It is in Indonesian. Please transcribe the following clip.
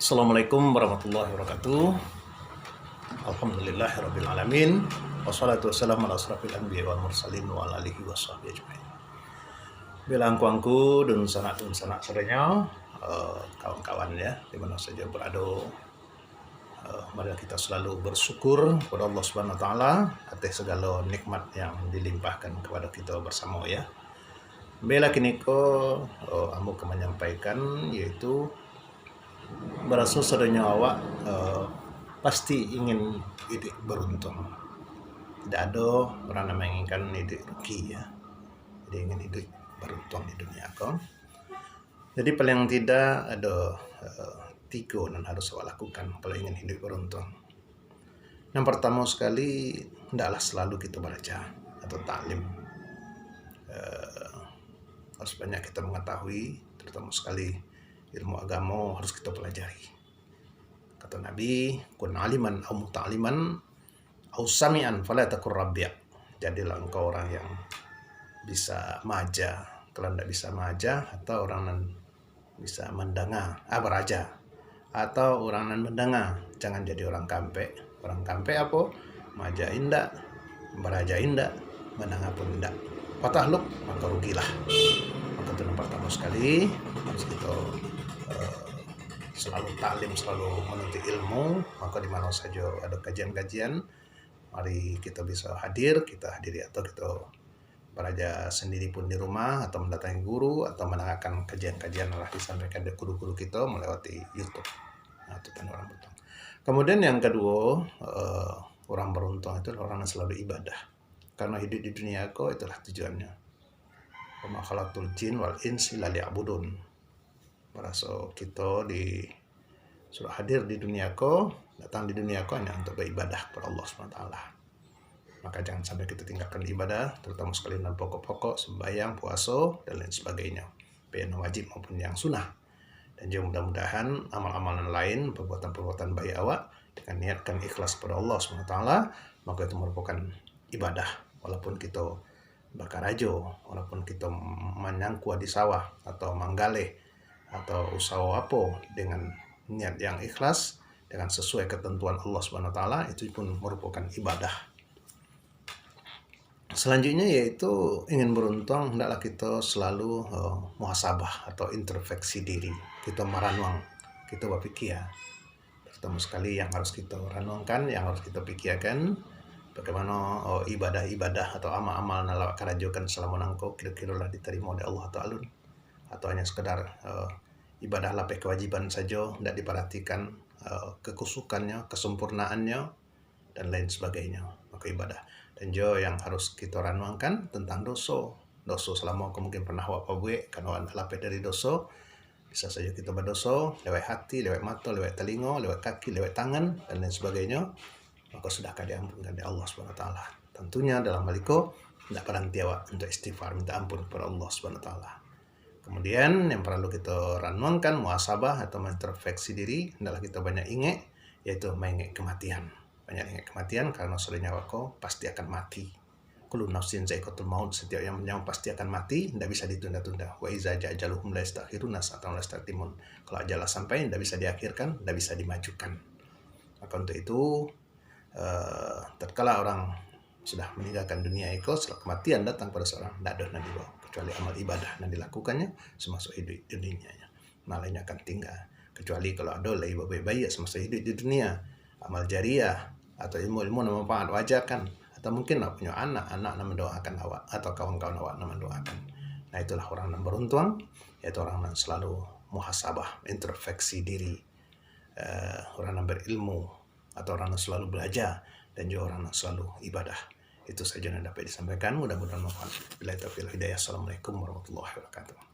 Assalamualaikum warahmatullahi wabarakatuh. Alhamdulillahirabbil alamin. Wassalatu wassalamu ala asrofil anbiya'i wal mursalin wa ala alihi washabbihi ajmain. Bilang kuangku dan sanak sorenya, kawan-kawan ya, di mana saja berada, mari kita selalu bersyukur kepada Allah Subhanahu wa taala atas segala nikmat yang dilimpahkan kepada kita bersama ya. Bela kini ko amu menyampaikan yaitu berasa sadanya awak pasti ingin hidup beruntung. Tidak ada orang yang menginginkan hidup rugi ya. Jadi ingin hidup beruntung di dunia kau. Jadi paling tidak ada 3 yang harus awak lakukan kalau ingin hidup beruntung. Yang pertama sekali, hendaklah selalu kita baca atau taklim. Harus banyak kita mengetahui, terutama sekali ilmu agama harus kita pelajari. Kata Nabi, kun aliman au muta'aliman au sami'an fala takur rabbi'. Jadilah engkau orang yang bisa maja. Kalau tidak bisa maja, atau orang yang bisa mendengar, beraja. Atau orang yang mendengar, jangan jadi orang kampe. Orang kampe apa? Maja indah, beraja indah, mendengar pun indah. Patahluk, maka rugilah. Maka itu yang pertama sekali, harus kita selalu taklim, selalu menuntut ilmu. Maka di mana saja ada kajian-kajian, mari kita bisa hadir, kita hadiri atau kita belajar sendiri pun di rumah, atau mendatangi guru, atau mendengarkan kajian-kajian yang disampaikan dari guru-guru kita melewati YouTube. Nah, itu kan orang beruntung. Kemudian yang kedua, orang beruntung itu orang yang selalu ibadah. Karena hidup di dunia kau itulah tujuannya. Wa ma khalaqtul jin wal insa illa liya'budun. Merasa kita sudah hadir di dunia kau, datang di dunia kau hanya untuk beribadah kepada Allah SWT. Maka jangan sampai kita tinggalkan ibadah, terutama sekali dalam pokok-pokok, sembahyang, puasa, dan lain sebagainya. Baik yang wajib maupun yang sunnah. Dan juga mudah-mudahan amal-amalan lain, perbuatan-perbuatan baik awak, dengan niatkan ikhlas kepada Allah SWT, maka itu merupakan ibadah. Walaupun kita bakar ajo, walaupun kita menyangkua di sawah, atau manggaleh, atau usaha apa dengan niat yang ikhlas, dengan sesuai ketentuan Allah SWT, itu pun merupakan ibadah. Selanjutnya yaitu ingin beruntung, hendaklah kita selalu muhasabah atau introspeksi diri. Kita merenung, kita berpikir. Pertama sekali yang harus kita renungkan, yang harus kita pikirkan, bagaimana ibadah-ibadah atau amal-amal yang awak kerajakan selama nangkau kira-kira lah diterima oleh Allah Ta'ala, atau hanya sekedar ibadah lapeh kewajiban saja, tidak diperhatikan kekusukannya, kesempurnaannya, dan lain sebagainya. Maka ibadah. Dan juga yang harus kita renungkan tentang dosa. Dosa selama mungkin pernah awak buat, karena awak lapeh dari dosa, bisa saja kita berdosa lewat hati, lewat mata, lewat telinga, lewat kaki, lewat tangan, dan lain sebagainya. Maka sudahkah diampunkan oleh Allah SWT. Tentunya dalam hal itu tidak berhenti awak untuk istighfar, minta ampun kepada Allah SWT. Kemudian yang perlu kita renungkan, muhasabah atau introspeksi diri, hendaklah kita banyak ingat, yaitu mengingat kematian. Banyak ingat kematian karena seluruh kau pasti akan mati. Kullu nafsin za'iqatul maut, setiap yang menyawa pasti akan mati, tidak bisa ditunda-tunda. Wa iza ja'ajaluhum la yastakhiruna sa'atan wa la yastaqdimun. Kalau ajalnya sampai, tidak bisa diakhirkan, tidak bisa dimajukan. Maka untuk itu, tatkala orang sudah meninggalkan dunia itu, setelah kematian datang pada seorang, tidak ada yang dibawa kecuali amal ibadah yang dilakukannya semasa hidup di dunianya. Malahnya akan tinggal. Kecuali kalau ada lagi baik-baik semasa hidup di dunia, amal jariah atau ilmu-ilmu yang manfaat wajarkan, atau mungkin awak punya anak-anak yang mendoakan awak, atau kawan-kawan awak yang mendoakan. Nah, itulah orang yang beruntung, yaitu orang yang selalu muhasabah, introspeksi diri, orang yang berilmu, atau orang yang selalu belajar, dan juga orang yang selalu ibadah. Itu saja yang dapat disampaikan. Mudah-mudahan bermanfaat. Billahi taufiq wal hidayah. Assalamualaikum warahmatullahi wabarakatuh.